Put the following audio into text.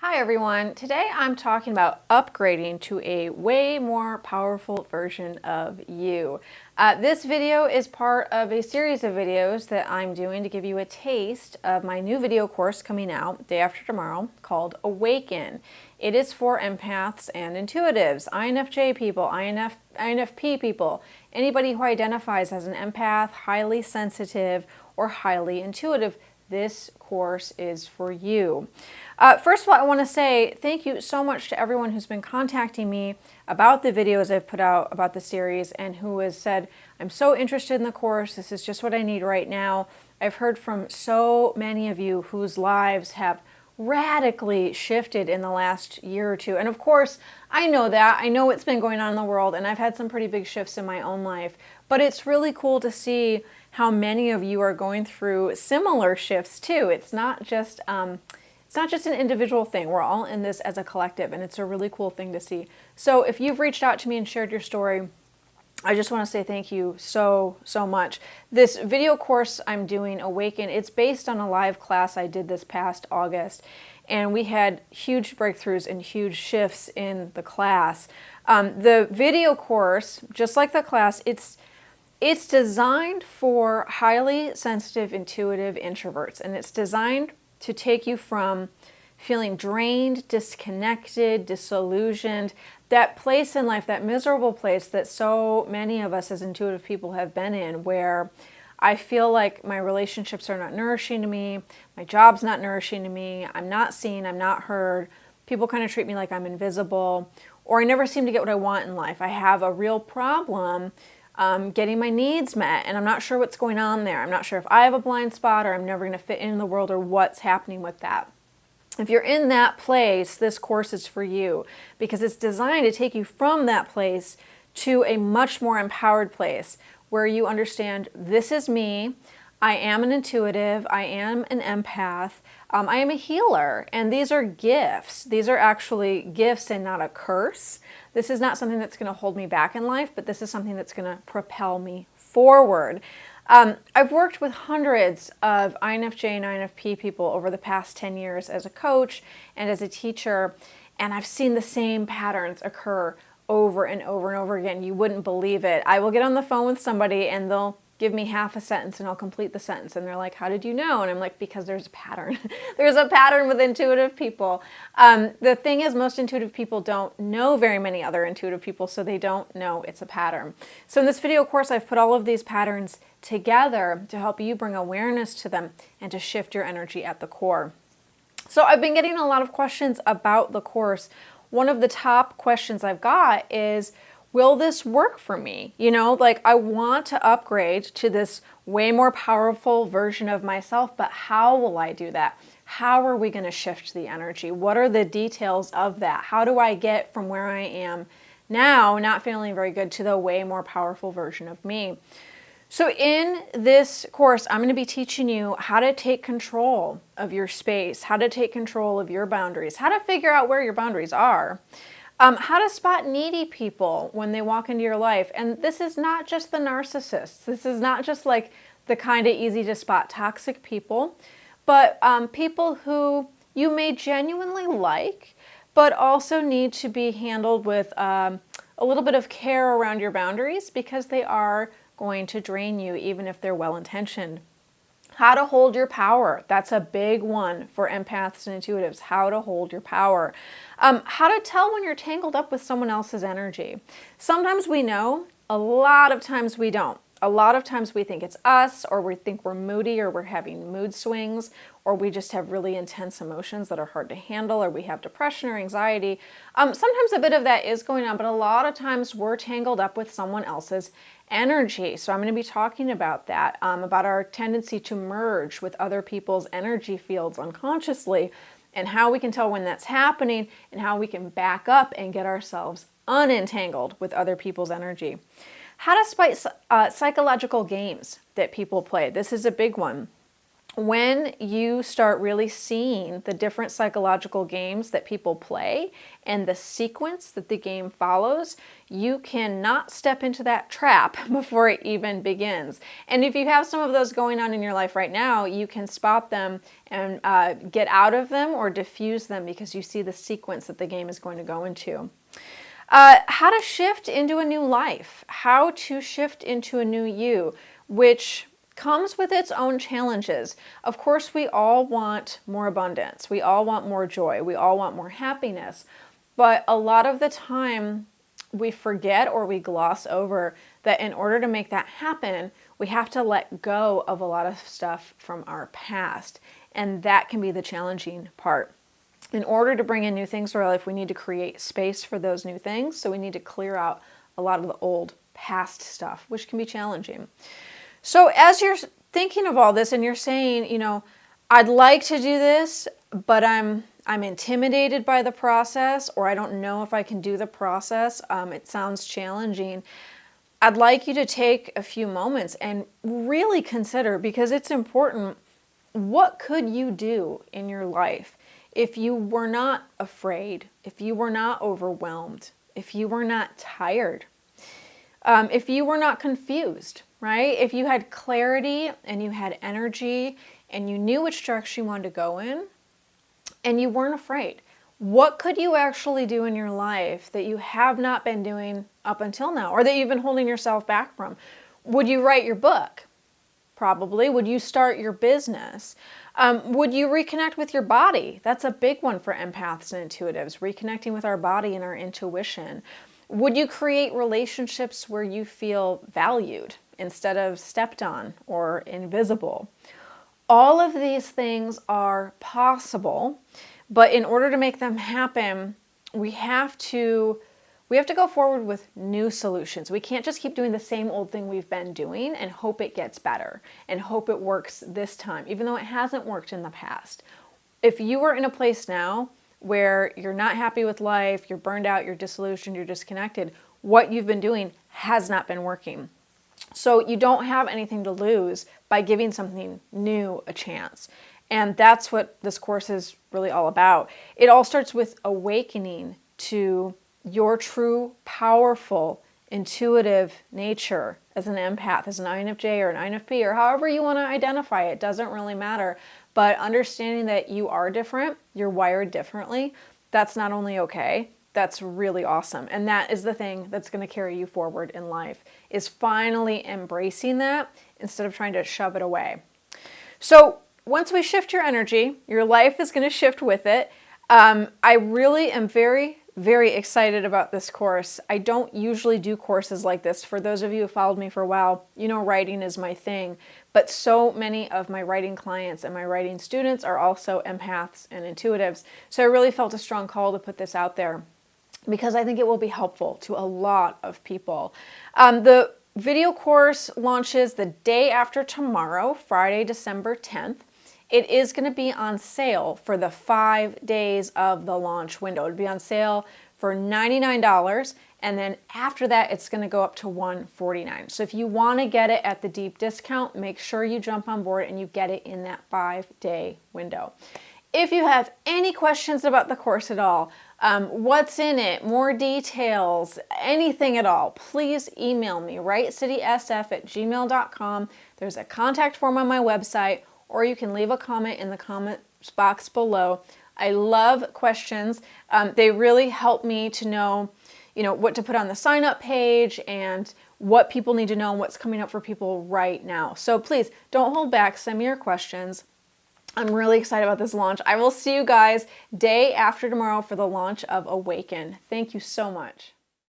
Hi everyone, today I'm talking about upgrading to a way more powerful version of you. This video is part of a series of videos that I'm doing to give you a taste of my new video course coming out day after tomorrow called AWAKEN. It is for empaths and intuitives, INFJ people, INFP people, anybody who identifies as an empath, highly sensitive, or highly intuitive. This course is for you. First of all, I want to say thank you so much to everyone who's been contacting me about the videos I've put out about the series and who has said, I'm so interested in the course, this is just what I need right now. I've heard from so many of you whose lives have radically shifted in the last year or two. And of course, I know that. I know what's been going on in the world, and I've had some pretty big shifts in my own life. But it's really cool to see how many of you are going through similar shifts too. It's not just an individual thing. We're all in this as a collective, and it's a really cool thing to see. So if you've reached out to me and shared your story, I just want to say thank you so much. This video course I'm doing, Awaken, it's based on a live class I did this past August, and we had huge breakthroughs and huge shifts in the class. The video course, just like the class, it's designed for highly sensitive, intuitive introverts, and it's designed to take you from feeling drained, disconnected, disillusioned, that place in life, that miserable place that so many of us as intuitive people have been in, where I feel like my relationships are not nourishing to me, my job's not nourishing to me, I'm not seen, I'm not heard, people kind of treat me like I'm invisible, or I never seem to get what I want in life. I have a real problem getting my needs met, and I'm not sure what's going on there. I'm not sure if I have a blind spot or I'm never going to fit in the world or what's happening with that. If you're in that place, this course is for you because it's designed to take you from that place to a much more empowered place where you understand this is me, I am an intuitive, I am an empath, I am a healer, and these are gifts. These are actually gifts and not a curse. This is not something that's going to hold me back in life, but this is something that's going to propel me forward. I've worked with hundreds of INFJ and INFP people over the past 10 years as a coach and as a teacher, and I've seen the same patterns occur over and over and over again. You wouldn't believe it. I will get on the phone with somebody and they'll give me half a sentence and I'll complete the sentence. And they're like, how did you know? And I'm like, because there's a pattern. There's a pattern with intuitive people. The thing is, most intuitive people don't know very many other intuitive people, so they don't know it's a pattern. So in this video course, I've put all of these patterns together to help you bring awareness to them and to shift your energy at the core. So I've been getting a lot of questions about the course. One of the top questions I've got is, will this work for me? You know, like I want to upgrade to this way more powerful version of myself, but how will I do that? How are we going to shift the energy? What are the details of that? How do I get from where I am now, not feeling very good, to the way more powerful version of me? So in this course, I'm going to be teaching you how to take control of your space, how to take control of your boundaries, how to figure out where your boundaries are, how to spot needy people when they walk into your life. And this is not just the narcissists. This is not just like the kind of easy to spot toxic people, but people who you may genuinely like, but also need to be handled with a little bit of care around your boundaries because they are going to drain you even if they're well-intentioned. How to hold your power. That's a big one for empaths and intuitives. How to hold your power. How to tell when you're tangled up with someone else's energy. Sometimes we know, a lot of times we don't. A lot of times we think it's us, or we think we're moody, or we're having mood swings, or we just have really intense emotions that are hard to handle, or we have depression or anxiety. Sometimes a bit of that is going on, but a lot of times we're tangled up with someone else's energy. So I'm going to be talking about that, about our tendency to merge with other people's energy fields unconsciously, and how we can tell when that's happening, and how we can back up and get ourselves unentangled with other people's energy. How to spot psychological games that people play. This is a big one. when you start really seeing the different psychological games that people play and the sequence that the game follows, you cannot step into that trap before it even begins. And if you have some of those going on in your life right now, you can spot them and get out of them or diffuse them because you see the sequence that the game is going to go into. How to shift into a new life, how to shift into a new you, which comes with its own challenges. Of course, we all want more abundance. We all want more joy. We all want more happiness. But a lot of the time, we forget or we gloss over that in order to make that happen, we have to let go of a lot of stuff from our past. And that can be the challenging part. In order to bring in new things to our life, we need to create space for those new things. So we need to clear out a lot of the old past stuff, which can be challenging. So as you're thinking of all this and you're saying, I'd like to do this, but I'm intimidated by the process, or I don't know if I can do the process. It sounds challenging. I'd like you to take a few moments and really consider, because it's important, what could you do in your life if you were not afraid, if you were not overwhelmed, if you were not tired, if you were not confused, right? If you had clarity and you had energy and you knew which direction you wanted to go in and you weren't afraid, what could you actually do in your life that you have not been doing up until now, or that you've been holding yourself back from? Would you write your book? Probably. Would you start your business? Would you reconnect with your body? That's a big one for empaths and intuitives, reconnecting with our body and our intuition. Would you create relationships where you feel valued instead of stepped on or invisible? All of these things are possible, but in order to make them happen, we have to go forward with new solutions. We can't just keep doing the same old thing we've been doing and hope it gets better and hope it works this time, even though it hasn't worked in the past. If you are in a place now where you're not happy with life, you're burned out, you're disillusioned, you're disconnected, what you've been doing has not been working. So you don't have anything to lose by giving something new a chance. And that's what this course is really all about. It all starts with awakening to your true, powerful, intuitive nature as an empath, as an INFJ or an INFP, or however you want to identify it, doesn't really matter. But understanding that you are different, you're wired differently, that's not only okay, that's really awesome. And that is the thing that's going to carry you forward in life, is finally embracing that instead of trying to shove it away. So once we shift your energy, your life is going to shift with it. I really am very, very excited about this course. I don't usually do courses like this. For those of you who followed me for a while, writing is my thing. But so many of my writing clients and my writing students are also empaths and intuitives. So I really felt a strong call to put this out there because I think it will be helpful to a lot of people. The video course launches the day after tomorrow, Friday, December 10th. It is going to be on sale for the 5 days of the launch window. It'll be on sale for $99, and then after that, it's going to go up to $149. So if you want to get it at the deep discount, make sure you jump on board and you get it in that 5-day window. If you have any questions about the course at all, what's in it, more details, anything at all, please email me, rightcitysf@gmail.com. There's a contact form on my website, or you can leave a comment in the comments box below. I love questions. They really help me to know, what to put on the sign-up page and what people need to know and what's coming up for people right now. So please don't hold back. Send me your questions. I'm really excited about this launch. I will see you guys day after tomorrow for the launch of AWAKEN. Thank you so much.